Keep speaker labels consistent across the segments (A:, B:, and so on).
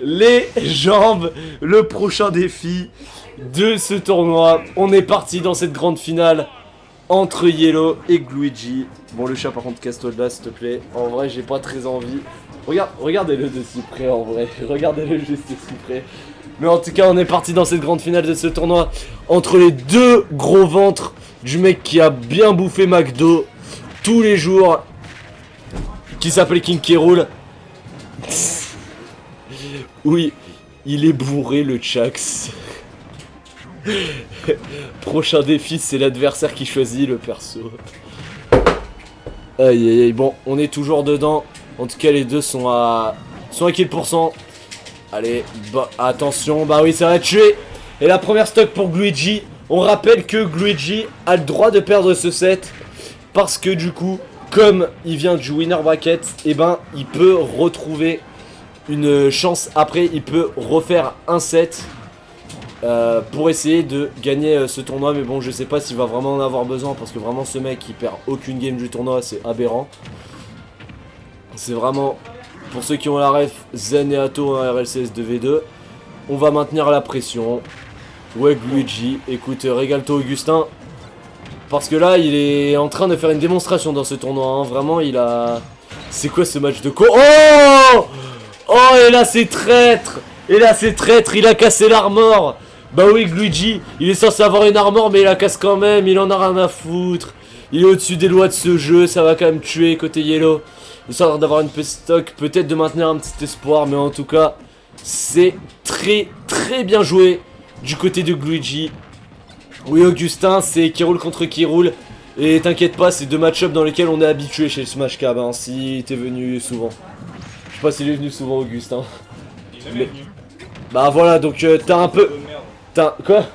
A: Les jambes, le prochain défi de ce tournoi. On est parti dans cette grande finale entre Yellow et Gluigi. Bon, le chat par contre, casse-toi de là s'il te plaît. En vrai, j'ai pas très envie. Regardez-le de si près en vrai. Regardez-le juste de si près. Mais en tout cas, on est parti dans cette grande finale de ce tournoi entre les deux gros ventres du mec qui a bien bouffé McDo tous les jours, qui s'appelle King K. Rool. Oui, il est bourré le Chax. Prochain défi, c'est l'adversaire qui choisit le perso. Aïe aïe aïe, bon, on est toujours dedans. En tout cas, les deux sont à quel pourcent? Allez, bah, attention, bah oui, ça va tuer. Et la première stock pour Gluigi. On rappelle que Gluigi a le droit de perdre ce set. Parce que du coup, comme il vient du winner bracket, et ben, il peut retrouver une chance. Après, il peut refaire un set pour essayer de gagner ce tournoi. Mais bon, je sais pas s'il va vraiment en avoir besoin. Parce que vraiment, ce mec, il perd aucune game du tournoi. C'est aberrant. C'est vraiment... Pour ceux qui ont la ref, Zen et Atto, un RLCS 2v2. On va maintenir la pression. Ouais, Luigi, écoute, régale-toi Augustin. Parce que là, il est en train de faire une démonstration dans ce tournoi. Hein. Vraiment, il a... C'est quoi ce match de co... Oh! Oh, et là, c'est traître! Et là, c'est traître, il a cassé l'armor! Bah oui, Luigi, il est censé avoir une armor, mais il la casse quand même. Il en a rien à foutre. Il est au-dessus des lois de ce jeu, ça va quand même tuer côté Yellow. Histoire d'avoir une petite stock, peut-être de maintenir un petit espoir, mais en tout cas, c'est très très bien joué du côté de Gluigi. Oui, Augustin, c'est K. Rool contre K. Rool. Et t'inquiète pas, c'est deux match-up dans lesquels on est habitué chez le Smash Cab, hein, si t'es venu souvent. Je sais pas s'il est venu souvent, Augustin.
B: Il est jamais venu.
A: Bah voilà, donc t'as un peu... T'as... Quoi?
B: Hein?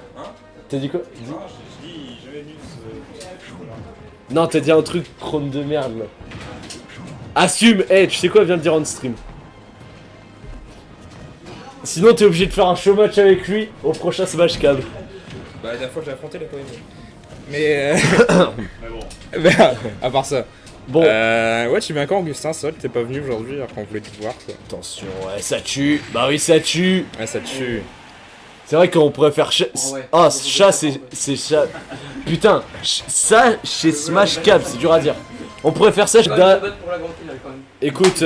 A: T'as dit quoi?
B: Non, je dis, il est jamais venu ce...
A: Non, t'as dit un truc chrome de merde, là. Assume, hey, tu sais quoi, viens de dire on stream. Sinon t'es obligé de faire un show match avec lui au prochain Smash Cab.
B: Bah la dernière fois que je l'ai affronté, il a pas aimé. Mais
C: Mais bon.
B: mais, à part ça.
A: Bon.
B: Ouais, tu viens quand Augustin, seul, t'es pas venu aujourd'hui alors qu'on voulait te voir quoi.
A: Attention, ouais, ça tue. Bah oui, ça tue.
B: Ouais, ça tue.
A: C'est vrai qu'on pourrait faire chat. Ah, chat, c'est chat. Putain, ça chez Smash Cab, c'est dur à dire. On pourrait faire ça. Écoute,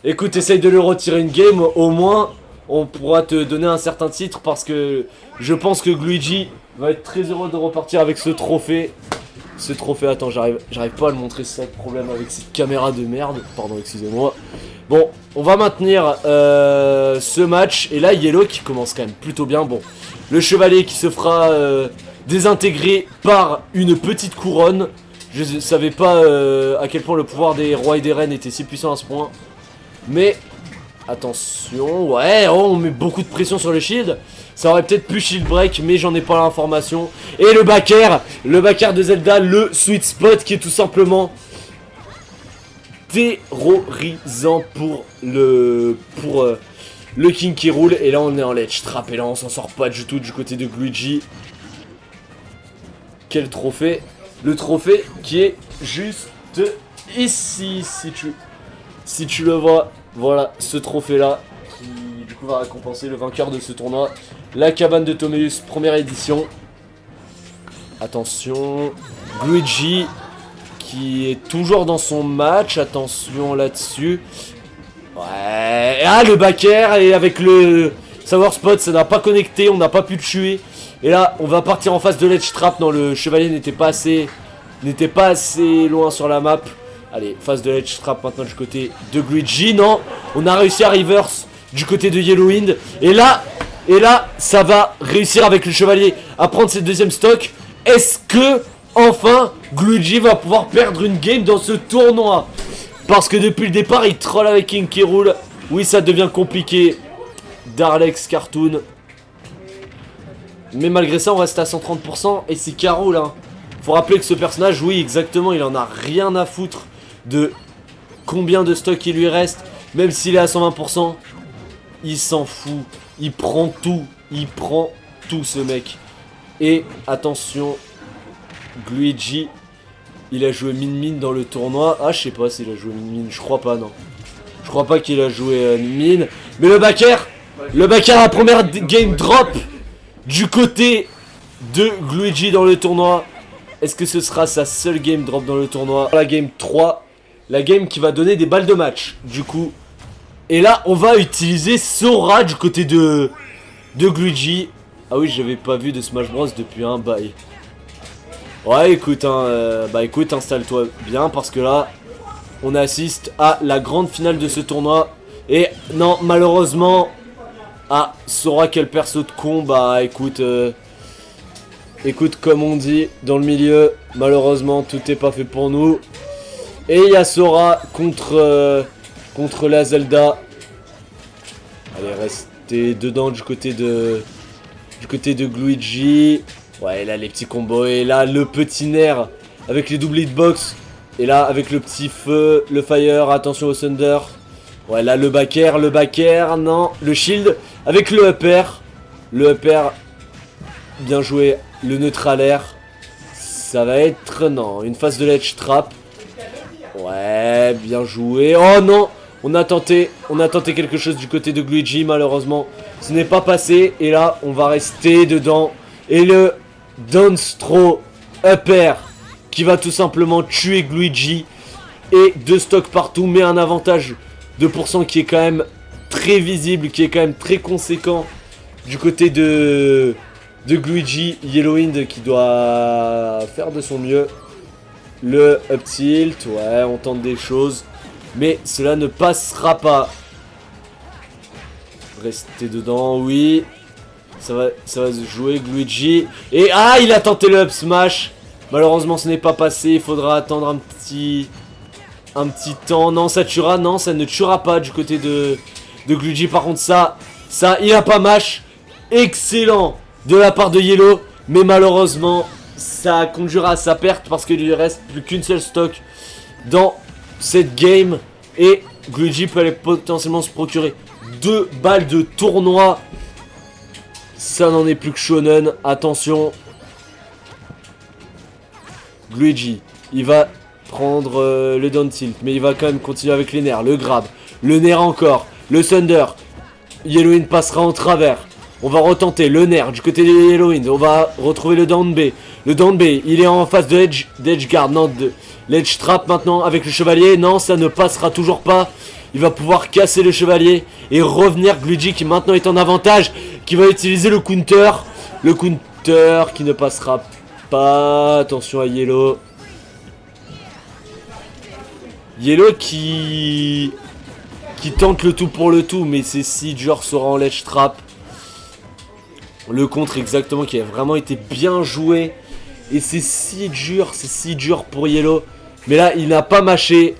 A: écoute, essaye de le retirer une game. Au moins, on pourra te donner un certain titre parce que je pense que Luigi va être très heureux de repartir avec ce trophée. Ce trophée, attends, j'arrive pas à le montrer, c'est ça le problème avec cette caméra de merde. Pardon, excusez-moi. Bon, on va maintenir ce match. Et là, Yellow qui commence quand même plutôt bien. Bon, le chevalier qui se fera désintégrer par une petite couronne. Je savais pas à quel point le pouvoir des rois et des reines était si puissant à ce point. Mais, attention, ouais, oh, on met beaucoup de pression sur le shield. Ça aurait peut-être pu shield break, mais j'en ai pas l'information. Et le back air de Zelda, le sweet spot qui est tout simplement terrorisant pour le King K. Rool. Et là on est en ledge trap et là on s'en sort pas du tout du côté de Luigi. Quel trophée! Le trophée qui est juste ici, si tu le vois. Voilà, ce trophée là qui du coup va récompenser le vainqueur de ce tournoi. La cabane de Toméus, première édition. Attention, Luigi qui est toujours dans son match. Attention là-dessus. Ouais, ah le back air et avec le Sour Spot, ça n'a pas connecté, on n'a pas pu le tuer. Et là, on va partir en phase de ledge trap. Non, le chevalier n'était pas assez loin sur la map. Allez, phase de ledge trap maintenant du côté de Luigi. Non, on a réussi à reverse du côté de Yellow Wind. Et là, ça va réussir avec le chevalier à prendre cette deuxième stock. Est-ce que, enfin, Luigi va pouvoir perdre une game dans ce tournoi? Parce que depuis le départ, il troll avec King K. Rool. Oui, ça devient compliqué. Darlex Cartoon. Mais malgré ça, on reste à 130%. Et c'est K. Rool, hein. Faut rappeler que ce personnage, oui, exactement, il en a rien à foutre de combien de stock il lui reste. Même s'il est à 120%, il s'en fout. Il prend tout. Il prend tout, ce mec. Et attention, Luigi, il a joué min-min dans le tournoi. Ah, je sais pas s'il a joué min-min. Je crois pas, non. Je Je crois pas qu'il a joué mine. Mais le backer, la première game drop du côté de Gluigi dans le tournoi. Est-ce que ce sera sa seule game drop dans le tournoi? La game 3, la game qui va donner des balles de match, du coup. Et là, on va utiliser Sora du côté de Gluigi. Ah oui, j'avais pas vu de Smash Bros depuis un bail. Ouais, écoute, écoute, installe-toi bien parce que là, on assiste à la grande finale de ce tournoi. Et non, malheureusement, Sora, quel perso de con. Bah écoute, écoute, comme on dit dans le milieu, malheureusement, tout n'est pas fait pour nous. Et il y a Sora contre la Zelda. Allez, restez dedans du côté de Gluigi. Ouais, là, les petits combos. Et là, le petit nerf avec les double hitbox. Et là, avec le petit feu, le fire. Attention au thunder. Ouais, là, le backer, non. Le shield avec le upper. Le upper, bien joué. Le neutral air. Ça va être, non, une phase de ledge trap. Ouais, bien joué. Oh non, on a tenté quelque chose du côté de Gluigi. Malheureusement, ce n'est pas passé. Et là, on va rester dedans. Et le Downstro upper qui va tout simplement tuer Gluigi. Et 2 stocks partout, mais un avantage de pourcent qui est quand même très visible, qui est quand même très conséquent du côté de Gluigi. Yellowwind qui doit faire de son mieux. Le up tilt, ouais, on tente des choses, mais cela ne passera pas. Restez dedans, oui. Ça va se jouer, Gluigi. Et il a tenté le up smash. Malheureusement, ce n'est pas passé. Il faudra attendre un petit temps. Non, ça tuera. Non, ça ne tuera pas du côté de Gluigi. Par contre, ça, il a pas mash. Excellent de la part de Yellow. Mais malheureusement, ça conduira à sa perte parce qu'il lui reste plus qu'une seule stock dans cette game. Et Gluigi peut aller potentiellement se procurer 2 balles de tournoi. Ça n'en est plus que shonen. Attention. Gluigi, il va prendre le down tilt, mais il va quand même continuer avec les nerfs. Le grab, le nerf encore, le thunder. Yellowwind passera en travers. On va retenter le nerf du côté de Yellowwind. On va retrouver le down B. Le down B, il est en face de l'edge guard. Non, de l'edge trap maintenant avec le chevalier. Non, ça ne passera toujours pas. Il va pouvoir casser le chevalier et revenir. Gluigi qui maintenant est en avantage, qui va utiliser le counter. Le counter qui ne passera pas. Attention à Yellow. Yellow qui tente le tout pour le tout, mais c'est si dur sera en ledge trap. Le contre exactement qui a vraiment été bien joué. Et c'est si dur pour Yellow. Mais là, il n'a pas mâché.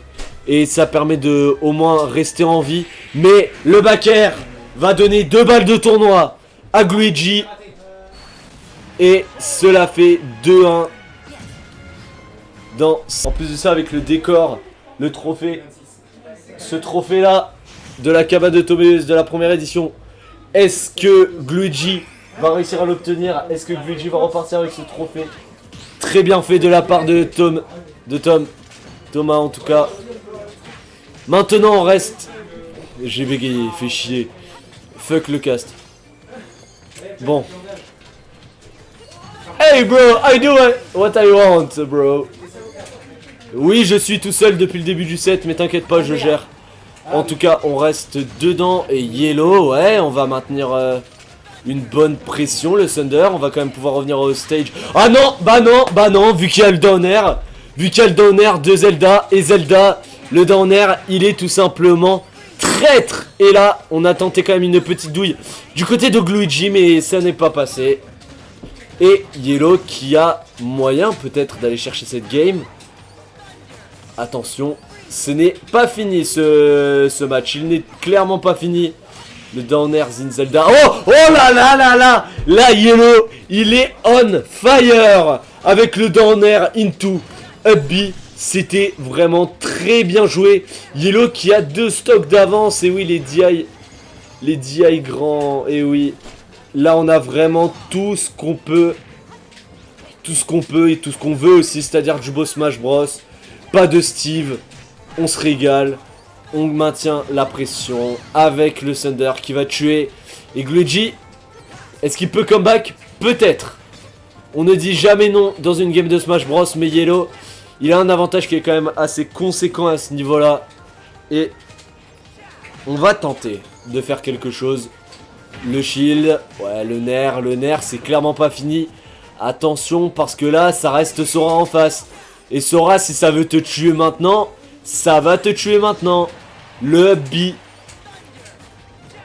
A: Et ça permet de au moins rester en vie. Mais le backer va donner 2 balles de tournoi à Gluigi. Et cela fait 2-1. En plus de ça, avec le décor, le trophée. Ce trophée là, de la cabane de Tomeus de la première édition. Est-ce que Gluigi va réussir à l'obtenir? Est-ce que Gluigi va repartir avec ce trophée? Très bien fait de la part de Thomas en tout cas. Maintenant on reste. J'ai bégayé, fait chier. Fuck le cast. Bon. Hey bro, I do what I want bro. Oui, je suis tout seul depuis le début du set, mais t'inquiète pas, je gère. En tout cas, on reste dedans. Et Yellow, ouais, on va maintenir une bonne pression. Le Thunder, on va quand même pouvoir revenir au stage. Ah non, bah non, vu qu'il y a le down air. Vu qu'il y a le down air de Zelda. Et Zelda, le down air, il est tout simplement traître. Et là, on a tenté quand même une petite douille du côté de Gluigi, mais ça n'est pas passé. Et Yellow qui a moyen peut-être d'aller chercher cette game. Attention, ce n'est pas fini ce match. Il n'est clairement pas fini. Le down air Zin Zelda. Oh là là là là. Là, Yellow, il est on fire. Avec le down air into up B. C'était vraiment très bien joué. Yellow qui a 2 stocks d'avance. Et oui, les DI grands. Et oui. Là, on a vraiment tout ce qu'on peut. Tout ce qu'on peut et tout ce qu'on veut aussi. C'est-à-dire du beau Smash Bros. Pas de Steve. On se régale. on maintient la pression avec le Thunder qui va tuer. Et Gluedji, est-ce qu'il peut comeback? Peut-être. On ne dit jamais non dans une game de Smash Bros, mais Yellow, il a un avantage qui est quand même assez conséquent à ce niveau-là. Et on va tenter de faire quelque chose. Le shield, ouais, le nerf, c'est clairement pas fini. Attention, parce que là, ça reste Sora en face. Et Sora, si ça veut te tuer maintenant, ça va te tuer maintenant. Le B.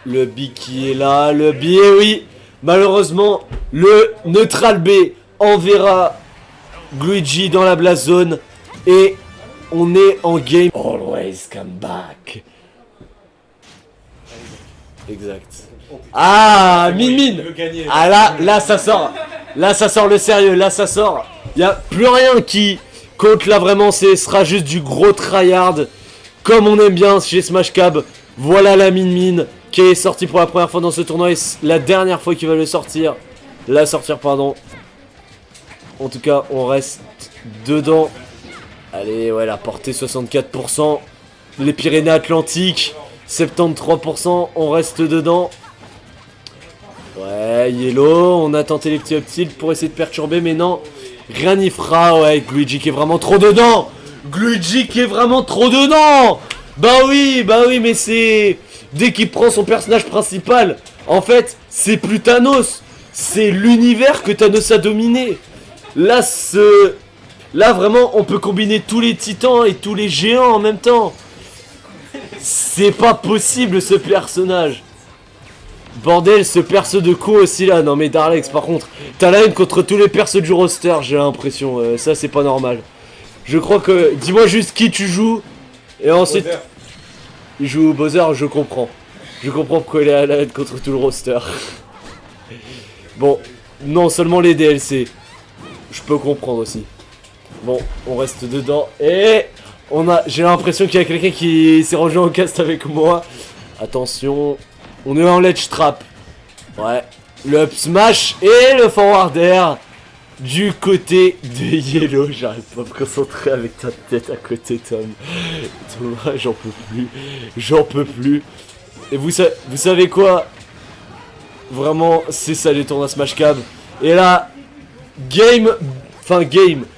A: Le B qui est là, le B, et oui. Malheureusement, le neutral B enverra Gluedji dans la blast zone. Et on est en game. Always come back. Exact. Ah, Min. Ah là ça sort. Là ça sort le sérieux, là ça sort. Y a plus rien qui compte là vraiment, ce sera juste du gros tryhard. Comme on aime bien chez Smash Cab. Voilà la Min qui est sortie pour la première fois dans ce tournoi et la dernière fois qu'il va le sortir. La sortir, pardon. En tout cas, on reste dedans. Allez, ouais, la portée 64%. Les Pyrénées-Atlantiques 73%, on reste dedans. Ouais, Yellow, on a tenté les petits up tilt pour essayer de perturber, mais non, rien n'y fera. Ouais, Gluedji qui est vraiment trop dedans. Gluedji qui est vraiment trop dedans. Bah oui, mais c'est... Dès qu'il prend son personnage principal, en fait, c'est plus Thanos. C'est l'univers que Thanos a dominé. Là, Là, vraiment, on peut combiner tous les titans et tous les géants en même temps. C'est pas possible, ce personnage. Bordel, ce perso de coup aussi là. Non mais Darlex, par contre, t'as la haine contre tous les persos du roster, j'ai l'impression. Ça, c'est pas normal. Je crois que... Dis-moi juste qui tu joues. Et ensuite...
B: Bowser.
A: Il joue Bowser, je comprends. Je comprends pourquoi il est à la haine contre tout le roster. Bon, non seulement les DLC. Je peux comprendre aussi. Bon, on reste dedans. Et... J'ai l'impression qu'il y a quelqu'un qui s'est rejoint au cast avec moi. Attention. On est en ledge trap. Ouais. Le up smash et le forward air du côté de Yellow. J'arrive pas à me concentrer avec ta tête à côté, Tom. Thomas, j'en peux plus. J'en peux plus. Et vous savez quoi? Vraiment, c'est ça les tournois Smash Cab. Et là,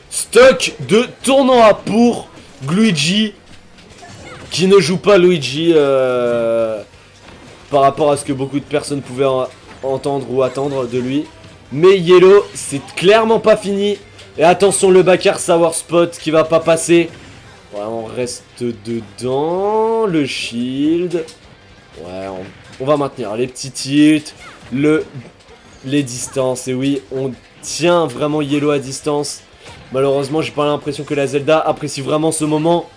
A: stock de tournoi pour Gluedji, qui ne joue pas Luigi par rapport à ce que beaucoup de personnes pouvaient entendre ou attendre de lui. Mais Yellow, c'est clairement pas fini. Et attention, le backer Sour Spot qui va pas passer. Ouais, on reste dedans. Le shield. Ouais, on va maintenir les petits tilts. Les distances. Et oui, on tient vraiment Yellow à distance. Malheureusement, j'ai pas l'impression que la Zelda apprécie vraiment ce moment.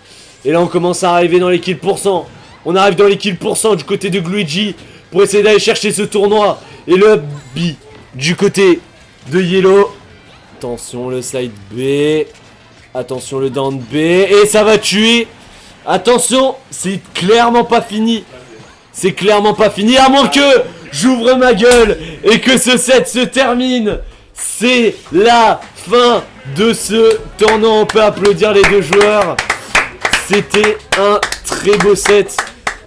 A: Et là, on commence à arriver dans les kills %. On arrive dans les kills % du côté de Gluedji pour essayer d'aller chercher ce tournoi. Et le B du côté de Yellow. Attention, le side B. Attention, le down B. Et ça va tuer. Attention, c'est clairement pas fini. C'est clairement pas fini. À moins que j'ouvre ma gueule et que ce set se termine. C'est la fin de ce tournoi. On peut applaudir les deux joueurs. C'était un très beau set.